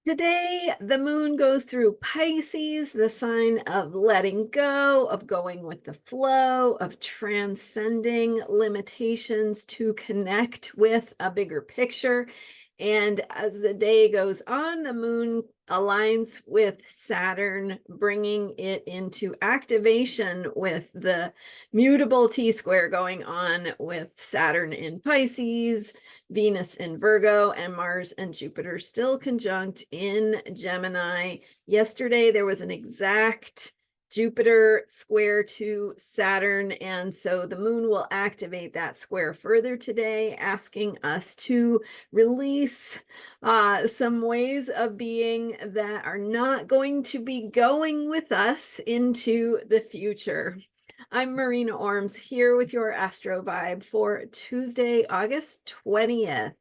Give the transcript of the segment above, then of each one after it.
Today, the moon goes through Pisces, the sign of letting go, of going with the flow, of transcending limitations to connect with a bigger picture. And as the day goes on, the moon aligns with Saturn, bringing it into activation with the mutable T square going on with Saturn in Pisces, Venus in Virgo, and Mars and Jupiter still conjunct in Gemini. Yesterday, there was an exact Jupiter square to Saturn, and so the moon will activate that square further today, asking us to release some ways of being that are not going to be going with us into the future. I'm Marina Orms here with your Astro Vibe for Tuesday, August 20th.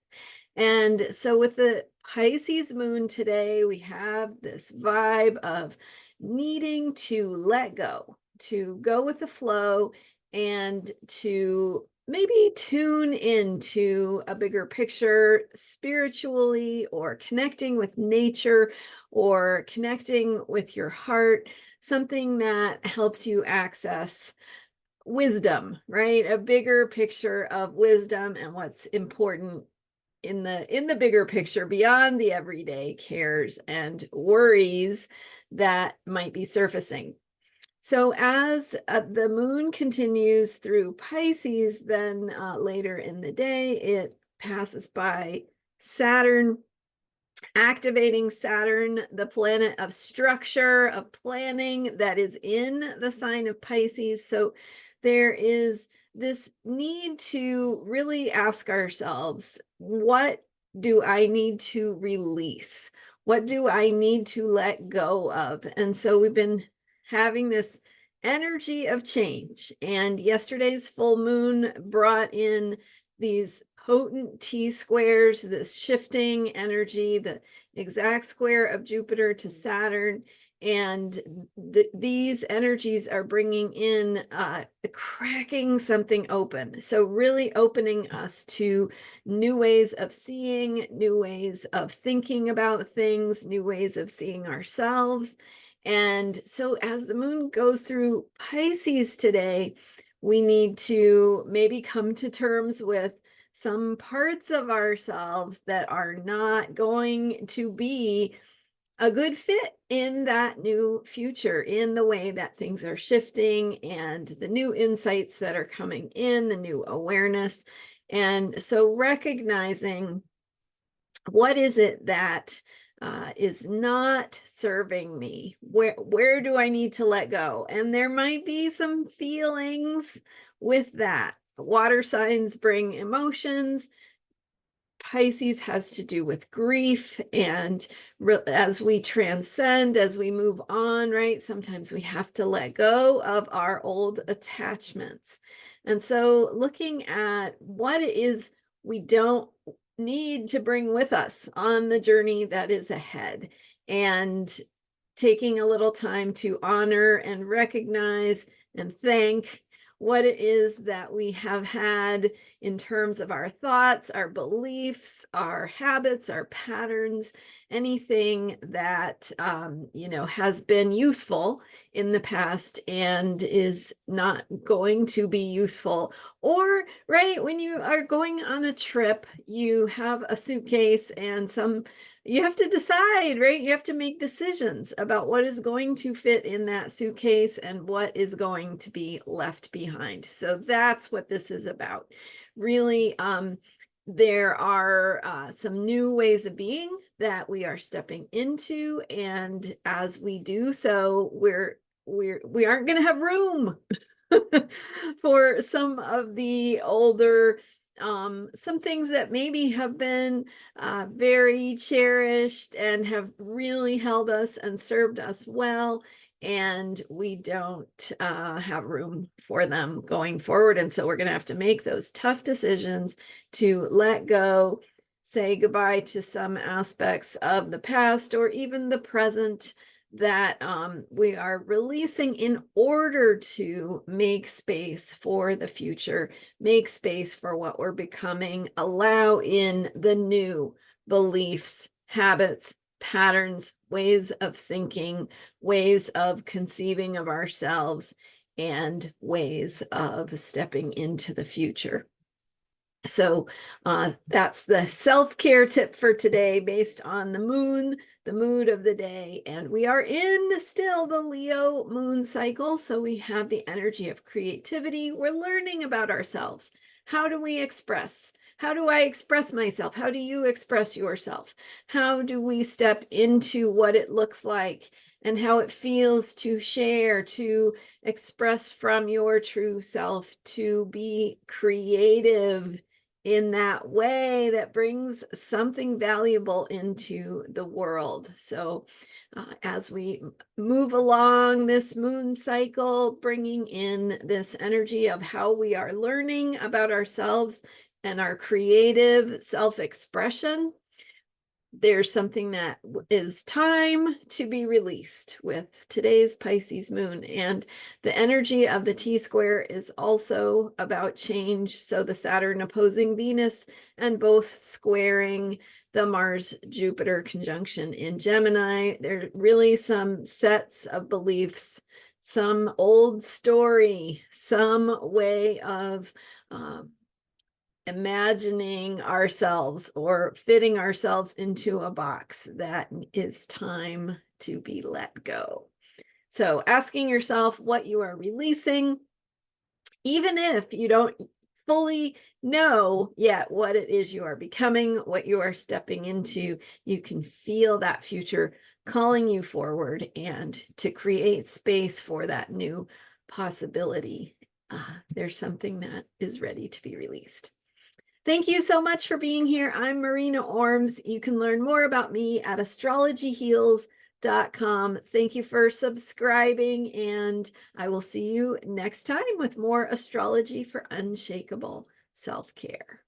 And so, with the Pisces moon today, we have this vibe of needing to let go, to go with the flow, and to maybe tune into a bigger picture spiritually, or connecting with nature, or connecting with your heart, something that helps you access wisdom, right? A bigger picture of wisdom and what's important in the bigger picture beyond the everyday cares and worries that might be surfacing. So as the moon continues through Pisces, then later in the day it passes by Saturn, activating Saturn, the planet of structure, of planning, that is in the sign of Pisces. So there is this need to really ask ourselves, what do I need to release? What do I need to let go of? And so we've been having this energy of change. And yesterday's full moon brought in these potent T squares, this shifting energy, the exact square of Jupiter to Saturn. And these energies are bringing in cracking something open. So, really opening us to new ways of seeing, new ways of thinking about things, new ways of seeing ourselves. And so, as the moon goes through Pisces today, we need to maybe come to terms with some parts of ourselves that are not going to be a good fit in that new future, in the way that things are shifting and the new insights that are coming in, the new awareness. And so recognizing what is it that is not serving me? Where do I need to let go? And there might be some feelings with that. Water signs bring emotions. Pisces has to do with grief, and as we transcend, as we move on, right? Sometimes we have to let go of our old attachments. And so looking at what it is we don't need to bring with us on the journey that is ahead, and taking a little time to honor and recognize and thank what it is that we have had in terms of our thoughts, our beliefs, our habits, our patterns, anything that has been useful in the past and is not going to be useful. Or, right, when you are going on a trip, you have a suitcase and you have to decide, right? You have to make decisions about what is going to fit in that suitcase and what is going to be left behind. So that's what this is about. Really, there are some new ways of being that we are stepping into, and as we do so, we aren't going to have room for some of the older some things that maybe have been very cherished and have really held us and served us well, and we don't have room for them going forward. And so we're going to have to make those tough decisions to let go, say goodbye to some aspects of the past or even the present that we are releasing in order to make space for the future, make space for what we're becoming, allow in the new beliefs, habits, patterns, ways of thinking, ways of conceiving of ourselves, and ways of stepping into the future. So that's the self-care tip for today based on the moon, the mood of the day. And we are in still the Leo moon cycle. So we have the energy of creativity. We're learning about ourselves. How do we express? How do I express myself? How do you express yourself? How do we step into what it looks like and how it feels to share, to express from your true self, to be creative in that way that brings something valuable into the world. So as we move along this moon cycle, bringing in this energy of how we are learning about ourselves and our creative self-expression, there's something that is time to be released with today's Pisces moon. And the energy of the T-square is also about change. So the Saturn opposing Venus and both squaring the Mars-Jupiter conjunction in Gemini. There are really some sets of beliefs, some old story, some way of imagining ourselves or fitting ourselves into a box that is time to be let go. So asking yourself what you are releasing, even if you don't fully know yet what it is you are becoming, what you are stepping into, you can feel that future calling you forward and to create space for that new possibility. There's something that is ready to be released. Thank you so much for being here. I'm Marina Orms. You can learn more about me at astrologyheals.com. Thank you for subscribing, and I will see you next time with more astrology for unshakable self-care.